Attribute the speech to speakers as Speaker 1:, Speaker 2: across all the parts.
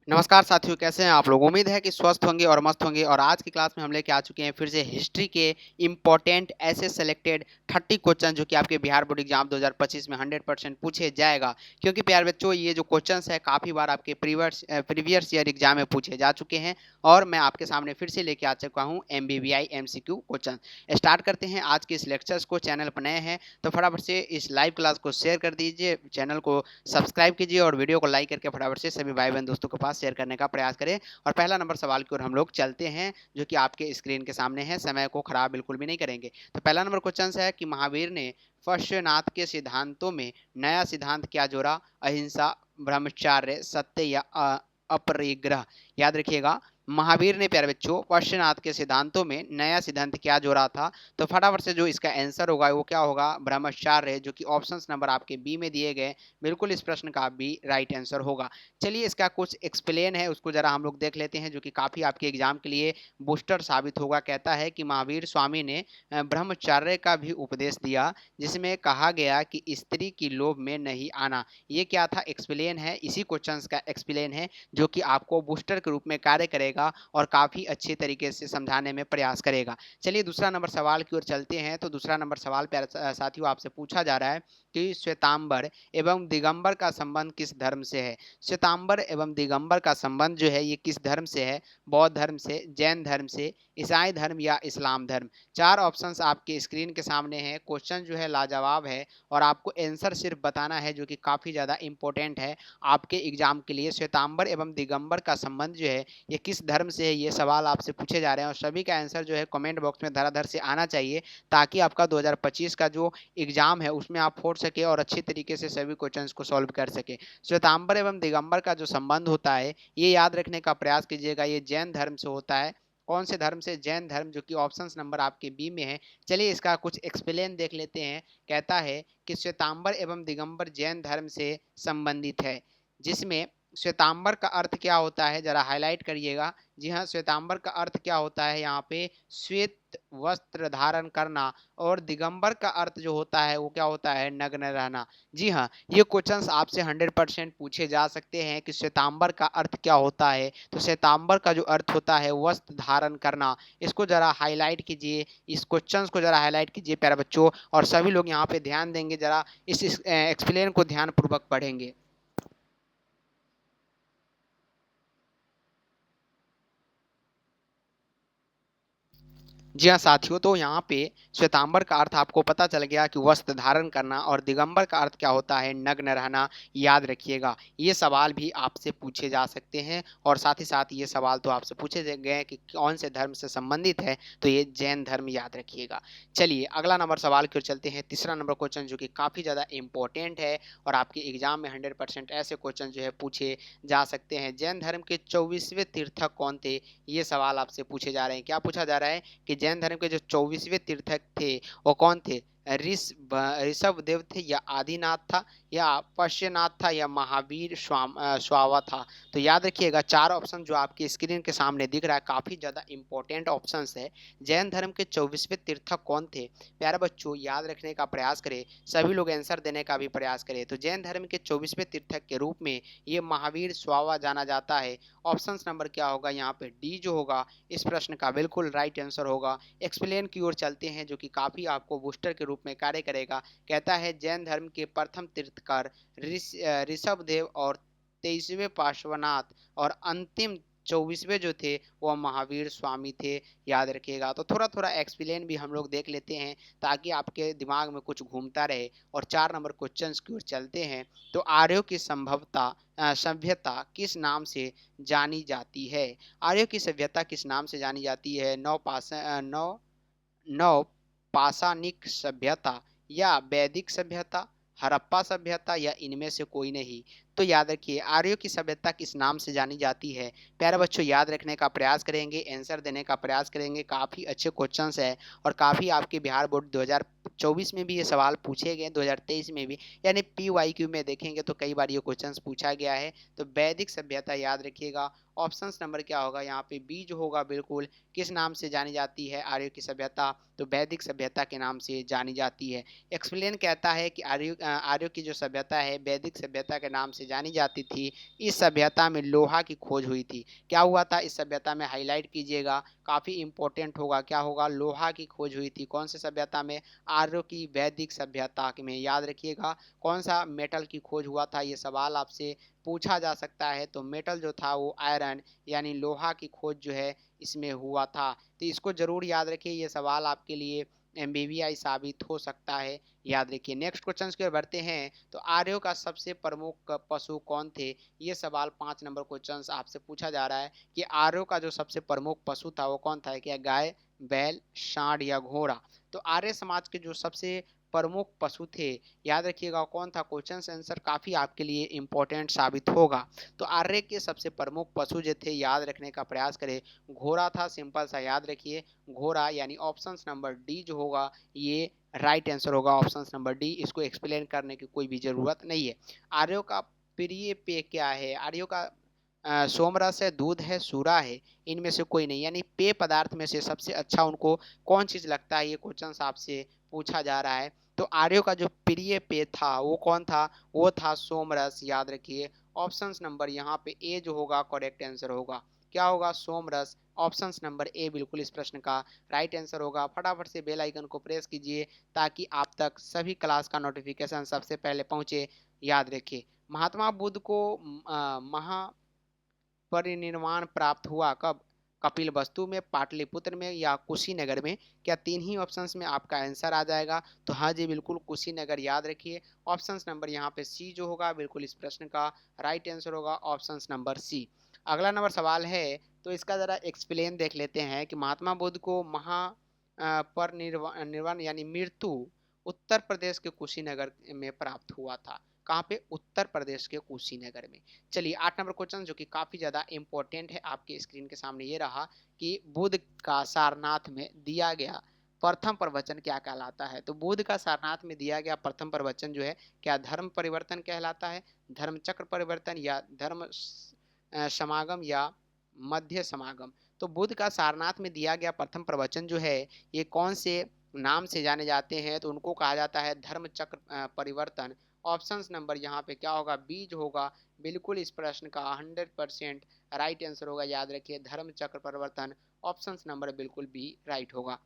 Speaker 1: नमस्कार साथियों, कैसे हैं आप लोग। उम्मीद है कि स्वस्थ होंगे और मस्त होंगे। और आज की क्लास में हम लेके आ चुके हैं फिर से हिस्ट्री के इम्पोर्टेंट ऐसे सेलेक्टेड 30 क्वेश्चन जो कि आपके बिहार बोर्ड एग्जाम 2025 में 100% पूछे जाएगा। क्योंकि प्यार बच्चों, ये जो क्वेश्चन है काफ़ी बार आपके प्रीवियस ईयर एग्जाम में पूछे जा चुके हैं और मैं आपके सामने फिर से लेके आ चुका हूँ MBBI MCQ क्वेश्चन। स्टार्ट करते हैं आज के इस लेक्चर्स को। चैनल पर नए हैं तो फटाफट से इस लाइव क्लास को शेयर कर दीजिए, चैनल को सब्सक्राइब कीजिए और वीडियो को लाइक करके फटाफट से सभी भाई बहन दोस्तों के पास शेयर करने का प्रयास करें। और पहला नंबर सवाल की ओर हम लोग चलते हैं जो कि आपके स्क्रीन के सामने है। समय को खराब बिल्कुल भी नहीं करेंगे। तो पहला नंबर क्वेश्चन है कि महावीर ने पश्चिमनाथ के सिद्धांतों में नया सिद्धांत क्या जोड़ा। अहिंसा, ब्रह्मचर्य, सत्य या अपरिग्रह। याद रखिएगा, महावीर ने प्यारे बच्चों पश्चिमनाथ के सिद्धांतों में नया सिद्धांत क्या जोड़ा था। तो फटाफट से जो इसका आंसर होगा वो क्या होगा, ब्रह्मचर्य, जो कि ऑप्शंस नंबर आपके बी में दिए गए। बिल्कुल इस प्रश्न का बी राइट आंसर होगा। चलिए, इसका कुछ एक्सप्लेन है उसको जरा हम लोग देख लेते हैं, जो कि काफ़ी आपके एग्जाम के लिए बूस्टर साबित होगा। कहता है कि महावीर स्वामी ने ब्रह्मचर्य का भी उपदेश दिया, जिसमें कहा गया कि स्त्री की लोभ में नहीं आना। ये क्या था, एक्सप्लेन है, इसी क्वेश्चन का एक्सप्लेन है जो कि आपको बूस्टर के रूप में कार्य करेगा और काफ़ी अच्छे तरीके से समझाने में प्रयास करेगा। चलिए दूसरा नंबर सवाल की ओर चलते हैं। तो दूसरा नंबर सवाल प्यारे साथियों आपसे पूछा जा रहा है कि श्वेतांबर एवं दिगंबर का संबंध किस धर्म से है। श्वेतांबर एवं दिगंबर का संबंध जो है ये किस धर्म से है। बौद्ध धर्म से, जैन धर्म से, ईसाई धर्म या इस्लाम धर्म। चार ऑप्शंस आपके स्क्रीन के सामने है। क्वेश्चन जो है लाजवाब है और आपको आंसर सिर्फ बताना है, जो कि काफ़ी ज़्यादा इंपॉर्टेंट है आपके एग्जाम के लिए। श्वेतांबर एवं दिगंबर का संबंध जो है ये किस धर्म से है, ये सवाल आपसे पूछे जा रहे हैं और सभी का आंसर जो है कमेंट बॉक्स में धराधर से आना चाहिए, ताकि आपका 2025 का जो एग्जाम है उसमें आप फोड़ सके और अच्छी तरीके से सभी क्वेश्चंस को सॉल्व कर सके। श्वेतांबर एवं दिगंबर का जो संबंध होता है ये याद रखने का प्रयास कीजिएगा, ये जैन धर्म से होता है। कौन से धर्म से, जैन धर्म, जो कि ऑप्शंस नंबर आपके बी में है। चलिए इसका कुछ एक्सप्लेन देख लेते हैं। कहता है कि श्वेतांबर एवं दिगंबर जैन धर्म से संबंधित है, जिसमें श्वेतांबर का अर्थ क्या होता है जरा हाईलाइट करिएगा। जी हाँ, श्वेतांबर का अर्थ क्या होता है यहाँ पे, श्वेत वस्त्र धारण करना। और दिगंबर का अर्थ जो होता है वो क्या होता है, नग्न रहना। जी हाँ, ये क्वेश्चंस आपसे 100% पूछे जा सकते हैं कि श्वेतांबर का अर्थ क्या होता है। तो श्वेतांबर का जो अर्थ होता है वस्त्र धारण करना। इसको जरा हाईलाइट कीजिए, इस क्वेश्चंस को जरा हाईलाइट कीजिए प्यारे बच्चों, और सभी लोग यहाँ पे ध्यान देंगे, जरा इस एक्सप्लेन को ध्यानपूर्वक पढ़ेंगे। जी हाँ साथियों, तो यहाँ पे श्वेतांबर का अर्थ आपको पता चल गया कि वस्त्र धारण करना, और दिगंबर का अर्थ क्या होता है, नग्न रहना। याद रखिएगा, ये सवाल भी आपसे पूछे जा सकते हैं और साथ ही साथ ये सवाल तो आपसे पूछे गए कि कौन से धर्म से संबंधित है, तो ये जैन धर्म, याद रखिएगा। चलिए अगला नंबर सवाल की ओर चलते हैं। तीसरा नंबर क्वेश्चन जो कि काफ़ी ज़्यादा इंपॉर्टेंट है और आपके एग्जाम में 100% ऐसे क्वेश्चन जो है पूछे जा सकते हैं। जैन धर्म के 24वें तीर्थक कौन थे, ये सवाल आपसे पूछे जा रहे हैं। क्या पूछा जा रहा है कि जैन धर्म के जो 24वें तीर्थक थे वो कौन थे। ऋषभ देव थे, या आदिनाथ था, या पश्यनाथ था, या महावीर स्वावा था। तो याद रखिएगा, चार ऑप्शन जो आपकी स्क्रीन के सामने दिख रहा है काफी ज्यादा इंपॉर्टेंट ऑप्शंस है। जैन धर्म के 24वें तीर्थक कौन थे, प्यारे बच्चों याद रखने का प्रयास करें, सभी लोग आंसर देने का भी प्रयास करें। तो जैन धर्म के 24वें तीर्थक के रूप में ये महावीर स्वावा जाना जाता है। ऑप्शन नंबर क्या होगा यहाँ पे, डी जो होगा इस प्रश्न का बिल्कुल राइट आंसर होगा। एक्सप्लेन की ओर चलते हैं जो कि काफी आपको बूस्टर के रूप में कार्य करेगा। कहता है जैन धर्म के प्रथम तीर्थकर ऋषभ देव और 23वें पार्श्वनाथ और अंतिम 24वें जो थे वो महावीर स्वामी थे। याद रखिएगा, तो थोड़ा थोड़ा एक्सप्लेन भी हम लोग देख लेते हैं ताकि आपके दिमाग में कुछ घूमता रहे। और 4 नंबर क्वेश्चन की ओर चलते हैं। तो आर्यों की सभ्यता किस नाम से जानी जाती है। आर्यों की सभ्यता किस नाम से जानी जाती है। नौ पाषाणिक सभ्यता, या वैदिक सभ्यता, हड़प्पा सभ्यता, या इनमें से कोई नहीं। तो याद रखिए, आर्यों की सभ्यता किस नाम से जानी जाती है। प्यारे बच्चों याद रखने का प्रयास करेंगे, आंसर देने का प्रयास करेंगे। काफ़ी अच्छे क्वेश्चंस है और काफ़ी आपके बिहार बोर्ड 2024 में भी ये सवाल पूछे गए, 2023 में भी, यानी PYQ में देखेंगे तो कई बार ये क्वेश्चंस पूछा गया है। तो वैदिक सभ्यता याद रखिएगा। ऑप्शंस नंबर क्या होगा यहाँ पे, बी जो होगा बिल्कुल, किस नाम से जानी जाती है आर्यों की सभ्यता, तो वैदिक सभ्यता के नाम से जानी जाती है। एक्सप्लेन कहता है कि आर्यों की जो सभ्यता है वैदिक सभ्यता के नाम से से जानी जाती थी। इस सभ्यता में लोहा की खोज हुई थी। क्या हुआ था इस सभ्यता में, हाईलाइट कीजिएगा, काफ़ी इंपॉर्टेंट होगा। क्या होगा, लोहा की खोज हुई थी। कौन से सभ्यता में, आर्यों की वैदिक सभ्यता में। याद रखिएगा कौन सा मेटल की खोज हुआ था, ये सवाल आपसे पूछा जा सकता है। तो मेटल जो था वो आयरन यानी लोहा की खोज जो है इसमें हुआ था। तो इसको जरूर याद रखिए, ये सवाल आपके लिए एमबीबीआई साबित हो सकता है। याद रखिए। नेक्स्ट क्वेश्चन की ओर बढ़ते हैं। तो आर्यों का सबसे प्रमुख पशु कौन थे, ये सवाल 5 नंबर क्वेश्चन आपसे पूछा जा रहा है कि आर्यों का जो सबसे प्रमुख पशु था वो कौन था। क्या गाय, बैल, सांड या घोड़ा। तो आर्य समाज के जो सबसे प्रमुख पशु थे, याद रखिएगा कौन था। क्वेश्चन आंसर काफी आपके लिए इंपॉर्टेंट साबित होगा। तो आर्य के सबसे प्रमुख पशु जो थे, याद रखने का प्रयास करें, घोड़ा था। सिंपल सा याद रखिए, घोड़ा यानी ऑप्शन नंबर डी जो होगा ये राइट आंसर होगा। ऑप्शन नंबर डी, इसको एक्सप्लेन करने की कोई भी जरूरत नहीं है। आर्यों का प्रिय पेय क्या है। आर्यों का सोमरस है, दूध है, सूरा है, इनमें से कोई नहीं। यानी पेय पदार्थ में से सबसे अच्छा उनको कौन चीज लगता है, ये क्वेश्चन आपसे पूछा जा रहा है। तो आर्यों का जो प्रिय पेय था वो कौन था, वो था सोमरस। याद रखिए ऑप्शन नंबर यहाँ पे ए जो होगा करेक्ट आंसर होगा। क्या होगा, सोमरस। ऑप्शन नंबर ए बिल्कुल इस प्रश्न का राइट आंसर होगा। फटाफट से बेल आइकन को प्रेस कीजिए ताकि आप तक सभी क्लास का नोटिफिकेशन सबसे पहले पहुंचे। याद रखिए महात्मा बुद्ध को महा परिनिर्वाण प्राप्त हुआ कब, कपिल वस्तु में, पाटलिपुत्र में या कुशीनगर में। क्या तीन ही ऑप्शंस में आपका आंसर आ जाएगा। तो हाँ जी बिल्कुल कुशीनगर। याद रखिए ऑप्शन नंबर यहाँ पे सी जो होगा बिल्कुल इस प्रश्न का राइट आंसर होगा। Option number C. अगला नंबर सवाल है, तो इसका जरा एक्सप्लेन देख लेते हैं कि महात्मा बुद्ध को महा परिनिर्वाण यानी मृत्यु उत्तर प्रदेश के कुशीनगर में प्राप्त हुआ था। कहाँ पे, उत्तर प्रदेश के कुशीनगर में। चलिए 8 नंबर क्वेश्चन जो कि काफी ज्यादा इंपॉर्टेंट है, आपके स्क्रीन के सामने ये रहा कि बुद्ध का सारनाथ में दिया गया प्रथम प्रवचन क्या कहलाता है। तो बुद्ध का सारनाथ में दिया गया प्रथम प्रवचन जो है, क्या धर्म परिवर्तन कहलाता है, धर्म चक्र परिवर्तन या धर्म समागम या मध्य समागम। तो बुद्ध का सारनाथ में दिया गया प्रथम प्रवचन जो है ये कौन से नाम से जाने जाते हैं। तो उनको कहा जाता है धर्म चक्र परिवर्तन। ऑप्शन नंबर यहाँ पे क्या होगा, बी जो होगा बिल्कुल इस प्रश्न का 100% राइट आंसर होगा। याद रखिए धर्म चक्र परिवर्तन, ऑप्शन नंबर बिल्कुल बी राइट होगा।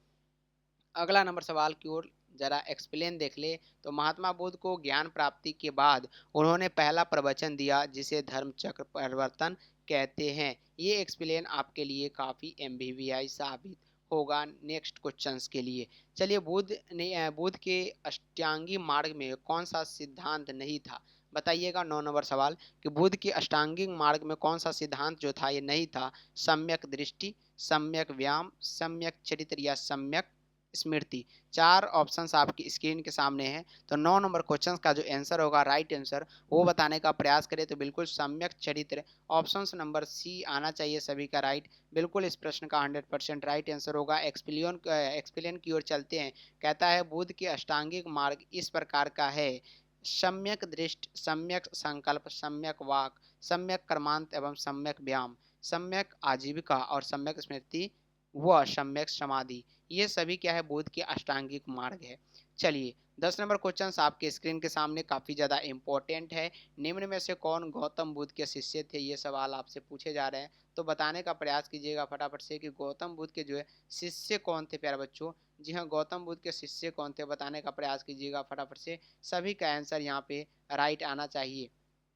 Speaker 1: अगला नंबर सवाल की ओर जरा एक्सप्लेन देख ले। तो महात्मा बुद्ध को ज्ञान प्राप्ति के बाद उन्होंने पहला प्रवचन दिया जिसे धर्म चक्र परिवर्तन कहते हैं। ये एक्सप्लेन आपके लिए काफी एमबीबीआई साबित होगा नेक्स्ट क्वेश्चंस के लिए। चलिए बुद्ध के अष्टांगी मार्ग में कौन सा सिद्धांत नहीं था। बताइएगा 9 नंबर सवाल कि बुद्ध के अष्टांगिक मार्ग में कौन सा सिद्धांत जो था ये नहीं था। सम्यक दृष्टि, सम्यक व्यायाम, सम्यक चरित्र या सम्यक स्मृति। चार ऑप्शंस आपकी स्क्रीन के सामने हैं। तो 9 नंबर क्वेश्चन का जो आंसर होगा राइट आंसर वो बताने का प्रयास करें तो बिल्कुल सम्यक चरित्र, ऑप्शन नंबर सी आना चाहिए सभी का राइट। बिल्कुल इस प्रश्न का 100% राइट आंसर होगा। एक्सप्लेन की ओर चलते हैं। कहता है बुद्ध के अष्टांगिक मार्ग इस प्रकार का है, सम्यक दृष्टि, सम्यक संकल्प, सम्यक वाक, सम्यक कर्मांत एवं सम्यक व्यायाम, सम्यक आजीविका और सम्यक स्मृति व सम्यक समाधि। ये सभी क्या है, बुद्ध के अष्टांगिक मार्ग है। चलिए 10 नंबर क्वेश्चन आपके स्क्रीन के सामने काफी ज्यादा इंपॉर्टेंट है। निम्न में से कौन गौतम बुद्ध के शिष्य थे, ये सवाल आपसे पूछे जा रहे हैं। तो बताने का प्रयास कीजिएगा फटाफट से कि गौतम बुद्ध के जो है शिष्य कौन थे प्यारे बच्चों। जी हाँ, गौतम बुद्ध के शिष्य कौन थे बताने का प्रयास कीजिएगा फटाफट से। सभी का आंसर यहाँ पे राइट आना चाहिए।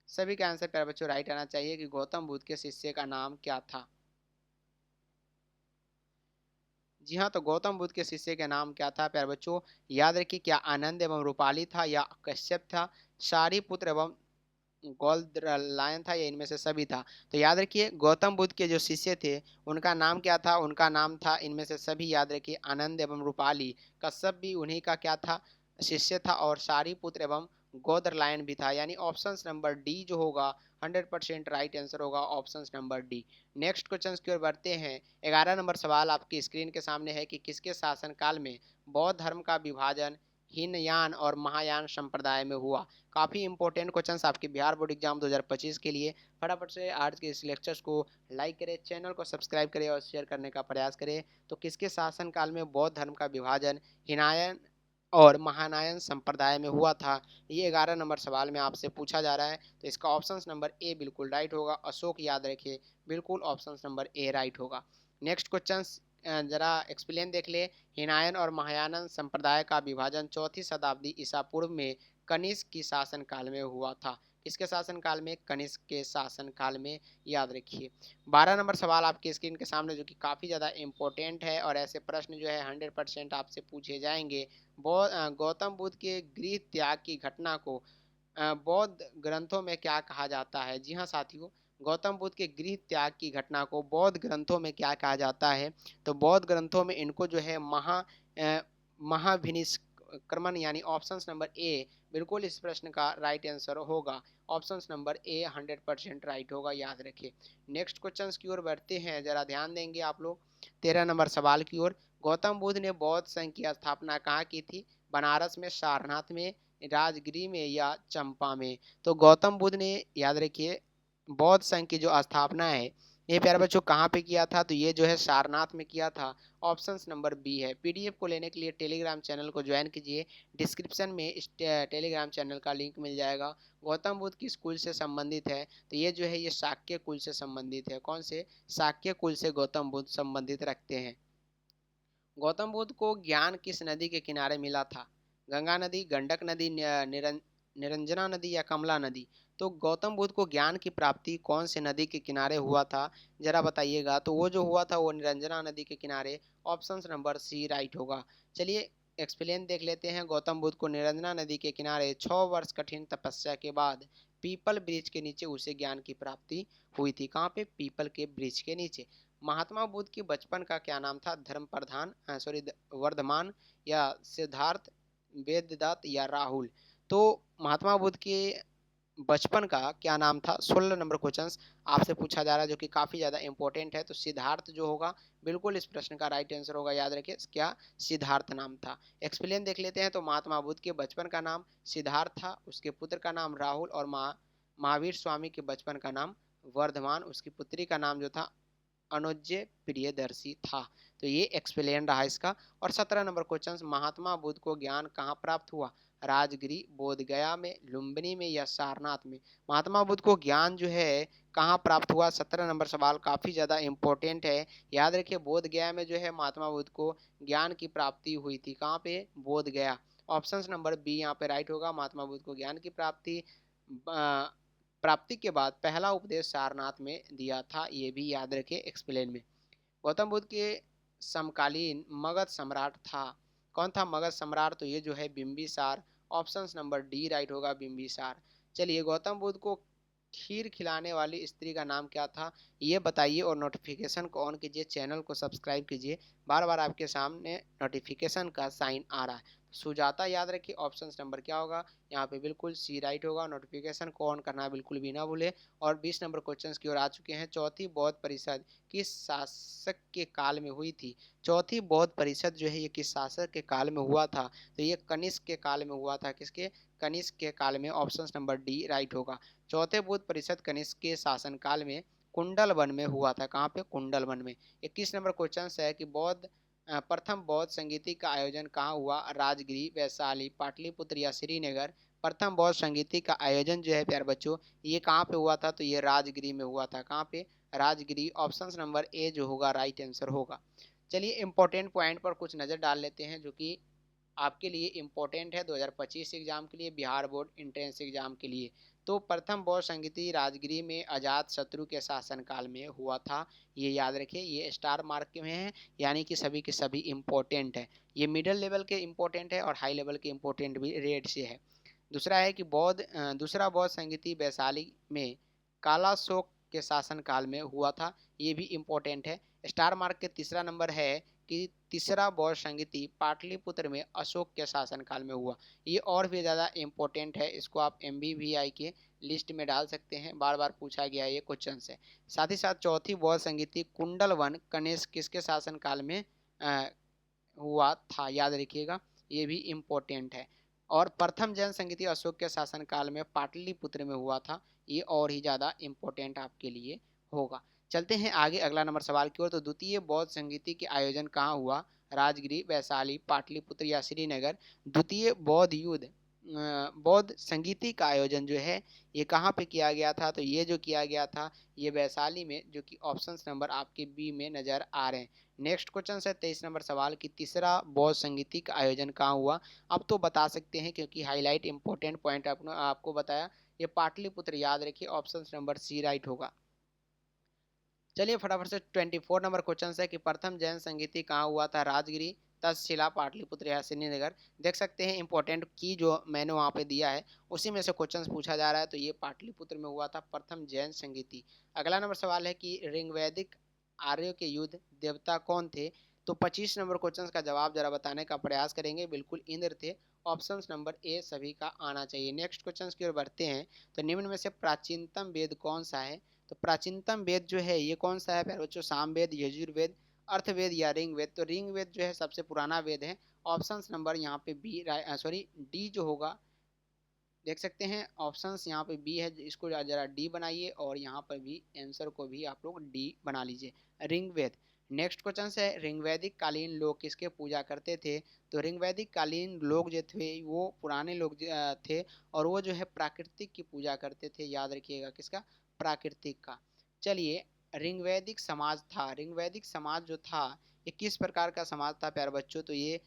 Speaker 1: सभी का आंसर प्यारे बच्चों राइट आना चाहिए कि गौतम बुद्ध के शिष्य का नाम क्या था। जी हाँ, तो गौतम बुद्ध के शिष्य का नाम क्या था प्यारे बच्चों। याद रखिए क्या आनंद एवं रूपाली था या कश्यप था, सारिपुत्र एवं गोल्डलायन था या इनमें से सभी था। तो याद रखिए गौतम बुद्ध के जो शिष्य थे उनका नाम क्या था, उनका नाम था इनमें से सभी। याद रखिए आनंद एवं रूपाली, कश्यप भी उन्हीं का क्या था, शिष्य था। और सारिपुत्र एवं गोदरलायन भी था। यानी ऑप्शन नंबर डी जो होगा 100% राइट आंसर होगा। Option number D. Next question की ओर बढ़ते हैं। 11 नंबर सवाल आपकी स्क्रीन के सामने है कि किसके शासनकाल में बौद्ध धर्म का विभाजन हीनयान और महायान संप्रदाय में हुआ। काफ़ी इंपॉर्टेंट क्वेश्चंस आपके बिहार बोर्ड एग्जाम 2025 के लिए। फटाफट से आज के इस लेक्चर्स को लाइक करें, चैनल को सब्सक्राइब करें और शेयर करने का प्रयास करें। तो किसके शासनकाल में बौद्ध धर्म का विभाजन हीनायन और महानायन संप्रदाय में हुआ था। ये 11 नंबर सवाल में आपसे पूछा जा रहा है, तो इसका ऑप्शन नंबर ए बिल्कुल राइट होगा। अशोक याद रखिए, बिल्कुल ऑप्शन नंबर ए राइट होगा। नेक्स्ट क्वेश्चन जरा एक्सप्लेन देख ले। हिनायन और महायानन संप्रदाय का विभाजन 4वीं शताब्दी ईसा पूर्व में कनिष्क की शासन काल में हुआ था। किसके शासन काल में? कनिष्क के शासन काल में, याद रखिए। 12 नंबर सवाल आपके स्क्रीन के सामने, जो कि काफ़ी ज़्यादा इंपॉर्टेंट है और ऐसे प्रश्न जो है 100% आपसे पूछे जाएंगे। गौतम बुद्ध के गृह त्याग की घटना को बौद्ध ग्रंथों में क्या कहा जाता है? जी हाँ साथियों, गौतम बुद्ध के गृह त्याग की घटना को बौद्ध ग्रंथों में क्या कहा जाता है? तो बौद्ध ग्रंथों में इनको जो है महाभिनिष्क्रमण, यानी ऑप्शन नंबर ए बिल्कुल इस प्रश्न का राइट आंसर होगा। ऑप्शन नंबर ए 100% राइट होगा, याद रखिए। नेक्स्ट क्वेश्चन की ओर बढ़ते हैं, जरा ध्यान देंगे आप लोग 13 नंबर सवाल की ओर। गौतम बुद्ध ने बौद्ध संघ की स्थापना कहाँ की थी? बनारस में, सारनाथ में, राजगिरी में या चंपा में? तो गौतम बुद्ध ने, याद रखिए, बौद्ध संघ की जो स्थापना है ये प्यारे बच्चों कहाँ पे किया था? तो ये जो है सारनाथ में किया था। ऑप्शन नंबर बी है। पीडीएफ को लेने के लिए टेलीग्राम चैनल को ज्वाइन कीजिए, डिस्क्रिप्शन में इस टेलीग्राम चैनल का लिंक मिल जाएगा। गौतम बुद्ध किस कुल से संबंधित है? तो ये जो है ये शाक्य कुल से संबंधित है। कौन से? शाक्य कुल से गौतम बुद्ध संबंधित रखते हैं। गौतम बुद्ध को ज्ञान किस नदी के किनारे मिला था? गंगा नदी, गंडक नदी, निरंजना नदी या कमला नदी? तो गौतम बुद्ध को ज्ञान की प्राप्ति कौन से नदी के किनारे हुआ था, जरा बताइएगा। तो वो जो हुआ था वो निरंजना नदी के किनारे। ऑप्शन नंबर सी राइट होगा। चलिए एक्सप्लेन देख लेते हैं। गौतम बुद्ध को निरंजना नदी के किनारे 6 वर्ष कठिन तपस्या के बाद पीपल वृक्ष के नीचे उसे ज्ञान की प्राप्ति हुई थी। कहाँ पे? पीपल के वृक्ष के नीचे। महात्मा बुद्ध के बचपन का क्या नाम था? धर्म प्रधान, सॉरी, वर्धमान या सिद्धार्थ, वेददत्त या राहुल? तो महात्मा बुद्ध के बचपन का क्या नाम था? 16 नंबर क्वेश्चन आपसे पूछा जा रहा है, जो कि काफ़ी ज़्यादा इंपॉर्टेंट है। तो सिद्धार्थ जो होगा बिल्कुल इस प्रश्न का राइट आंसर होगा, याद रखिए। क्या? सिद्धार्थ नाम था। एक्सप्लेन देख लेते हैं। तो महात्मा बुद्ध के बचपन का नाम सिद्धार्थ था, उसके पुत्र का नाम राहुल और महावीर स्वामी के बचपन का नाम वर्धमान, उसकी पुत्री का नाम जो था अनुज्ञे प्रियदर्शी था। तो ये एक्सप्लेन रहा इसका। और 17 नंबर क्वेश्चन, महात्मा बुद्ध को ज्ञान कहाँ प्राप्त हुआ? राजगिरी, बोध गया में, लुम्बिनी में या सारनाथ में? महात्मा बुद्ध को ज्ञान जो है कहाँ प्राप्त हुआ? 17 नंबर सवाल काफ़ी ज़्यादा इंपॉर्टेंट है, याद रखिए। बोध गया में जो है महात्मा बुद्ध को ज्ञान की प्राप्ति हुई थी। कहाँ पे? बोध गया। ऑप्शन नंबर बी यहाँ पे राइट होगा। महात्मा बुद्ध को ज्ञान की प्राप्ति के बाद पहला उपदेश सारनाथ में दिया था, ये भी याद रखें एक्सप्लेन में। गौतम बुद्ध के समकालीन मगध सम्राट था। कौन था मगध सम्राट? तो ये जो है Bimbisara. Option number D right होगा, बिंबिसार। चलिए, गौतम बुद्ध को खीर खिलाने वाली स्त्री का नाम क्या था, ये बताइए और नोटिफिकेशन को ऑन कीजिए, चैनल को सब्सक्राइब कीजिए। बार बार आपके सामने नोटिफिकेशन का साइन आ रहा है। सुजाता याद रखिए। ऑप्शन नंबर क्या होगा यहाँ पे? बिल्कुल सी राइट होगा। नोटिफिकेशन को ऑन करना बिल्कुल भी ना भूले। और 20 नंबर क्वेश्चन की ओर आ चुके हैं। चौथी बौद्ध परिषद किस शासक के काल में हुई थी? चौथी बौद्ध परिषद जो है ये किस शासक के काल में हुआ था? तो ये कनिष्क के काल में हुआ था। किसके? कनिष्क के काल में। ऑप्शन नंबर डी राइट होगा। चौथे बौद्ध परिषद कनिष्क के शासन काल में कुंडल वन में हुआ था। कहाँ पे? कुंडल वन में। 21 नंबर क्वेश्चन है कि प्रथम बौद्ध संगीति का आयोजन कहाँ हुआ? राजगिरी, वैशाली, पाटलिपुत्र या श्रीनगर? प्रथम बौद्ध संगीति का आयोजन जो है प्यारे बच्चों ये कहाँ पे हुआ था? तो ये राजगिरी में हुआ था। कहाँ पे? राजगिरी। ऑप्शन नंबर ए जो होगा राइट आंसर होगा। चलिए इंपॉर्टेंट पॉइंट पर कुछ नज़र डाल लेते हैं, जो कि आपके लिए इम्पोर्टेंट है 2025 एग्जाम के लिए, बिहार बोर्ड एंट्रेंस एग्जाम के लिए। तो प्रथम बौद्ध संगीति राजगिरी में अजात शत्रु के शासनकाल में हुआ था, ये याद रखिए। ये स्टार मार्क में है, यानी कि सभी के सभी इम्पोर्टेंट है। ये मिडिल लेवल के इम्पोर्टेंट है और हाई लेवल के इम्पोर्टेंट भी रेड से है। दूसरा है कि दूसरा बौद्ध संगीति वैशाली में कालाशोक के शासनकाल में हुआ था, ये भी इम्पोर्टेंट है। स्टार मार्क के तीसरा नंबर है कि तीसरा बौद्ध संगीति पाटलिपुत्र में अशोक के शासनकाल में हुआ, ये और भी ज़्यादा इम्पोर्टेंट है। इसको आप MBVI के लिस्ट में डाल सकते हैं, बार बार पूछा गया ये क्वेश्चन से। साथ ही साथ चौथी बौद्ध संगीति कुंडल वन कनिष्क किसके शासनकाल में हुआ था, याद रखिएगा, ये भी इम्पोर्टेंट है। और प्रथम जैन संगीति अशोक के शासनकाल में पाटलिपुत्र में हुआ था, ये और ही ज़्यादा इम्पोर्टेंट आपके लिए होगा। चलते हैं आगे अगला नंबर सवाल की ओर। तो द्वितीय बौद्ध संगीति के आयोजन कहाँ हुआ? राजगिरी, वैशाली, पाटलिपुत्र या श्रीनगर। द्वितीय बौद्ध युद्ध बौद्ध संगीति का आयोजन जो है ये कहाँ पे किया गया था, तो ये जो किया गया था ये वैशाली में, जो कि ऑप्शन नंबर आपके बी में नजर आ रहे हैं। नेक्स्ट क्वेश्चन है 23 नंबर सवाल की तीसरा बौद्ध संगीति का आयोजन कहाँ हुआ। अब तो बता सकते हैं क्योंकि हाईलाइट इंपॉर्टेंट पॉइंट आपको बताया, ये पाटलिपुत्र, याद रखिए ऑप्शन नंबर सी राइट होगा। चलिए फटाफट से 24 नंबर क्वेश्चन है कि प्रथम जैन संगीति कहाँ हुआ था, राजगिरी, तक्षशिला, पाटलिपुत्र या श्रीनगर। देख सकते हैं इंपॉर्टेंट की जो मैंने वहाँ पे दिया है उसी में से क्वेश्चन पूछा जा रहा है, तो ये पाटलिपुत्र में हुआ था प्रथम जैन संगीति। अगला नंबर सवाल है कि ऋग्वैदिक आर्यों के युद्ध देवता कौन थे, तो 25 नंबर क्वेश्चन का जवाब जरा बताने का प्रयास करेंगे। बिल्कुल इंद्र थे, ऑप्शन नंबर ए सभी का आना चाहिए। नेक्स्ट क्वेश्चन की ओर बढ़ते हैं, तो निम्न में से प्राचीनतम वेद कौन सा है, तो प्राचीनतम वेद जो है ये कौन सा है प्यारे बच्चों, सामवेद, यजुर्वेद, अर्थवेद या ऋग्वेद। तो ऋग्वेद जो है सबसे पुराना वेद है, ऑप्शन नंबर यहाँ पे बी सॉरी डी जो होगा। देख सकते हैं ऑप्शंस यहाँ पे बी है, इसको जरा डी बनाइए और यहाँ पर भी आंसर को भी आप लोग डी बना लीजिए, ऋग्वेद। नेक्स्ट क्वेश्चन है ऋग्वैदिक कालीन लोग किसके पूजा करते थे, तो ऋग्वैदिक कालीन लोग जो थे वो पुराने लोग थे और वो जो है प्राकृतिक की पूजा करते थे, याद रखिएगा किसका, प्राकृतिक का। चलिए ऋग्वैदिक समाज था, ऋग्वैदिक समाज जो था ये किस प्रकार का समाज था प्यारे बच्चों, तो ये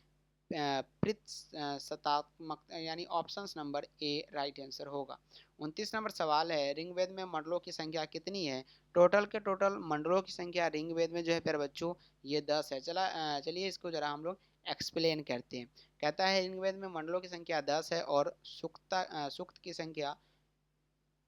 Speaker 1: सतात्मक, यानी option number A right answer होगा। 29 नंबर सवाल है ऋग्वेद में मंडलों की संख्या कितनी है, टोटल के टोटल मंडलों की संख्या ऋग्वेद में जो है प्यारे बच्चों ये 10 है। चलिए इसको जरा हम लोग एक्सप्लेन करते हैं। कहता है ऋग्वेद में मंडलों की संख्या 10 है और सूक्त की संख्या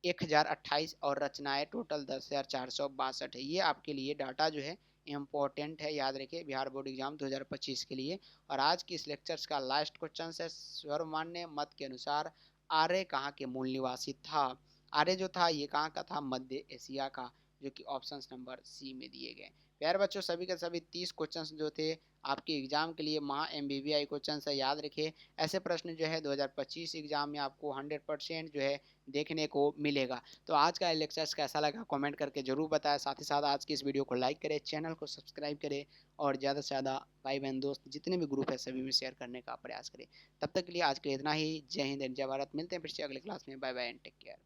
Speaker 1: 1028 और रचनाएं टोटल 10,462 है। ये आपके लिए डाटा जो है इम्पोर्टेंट है, याद रखिए बिहार बोर्ड एग्जाम 2025 के लिए। और आज की इस लेक्चर्स का लास्ट क्वेश्चन है, सर्वमान्य मत के अनुसार आर्य कहाँ के मूल निवासी था। आर्य जो था ये कहाँ का था, मध्य एशिया का, जो कि ऑप्शन नंबर सी में दिए गए। प्यारे बच्चों सभी के सभी 30 क्वेश्चन जो थे आपके एग्जाम के लिए महा MBBI क्वेश्चन है, याद रखिए ऐसे प्रश्न जो है 2025 एग्जाम में आपको 100% जो है देखने को मिलेगा। तो आज का लेक्चर्स कैसा लगा कमेंट करके जरूर बताएं, साथ ही साथ आज की इस वीडियो को लाइक करें, चैनल को सब्सक्राइब करें और ज़्यादा से ज़्यादा भाई बहन दोस्त जितने भी ग्रुप है सभी में शेयर करने का प्रयास करें। तब तक के लिए आज के लिए इतना ही। जय हिंद, जय भारत। मिलते हैं फिर से अगले क्लास में। Bye bye and take care.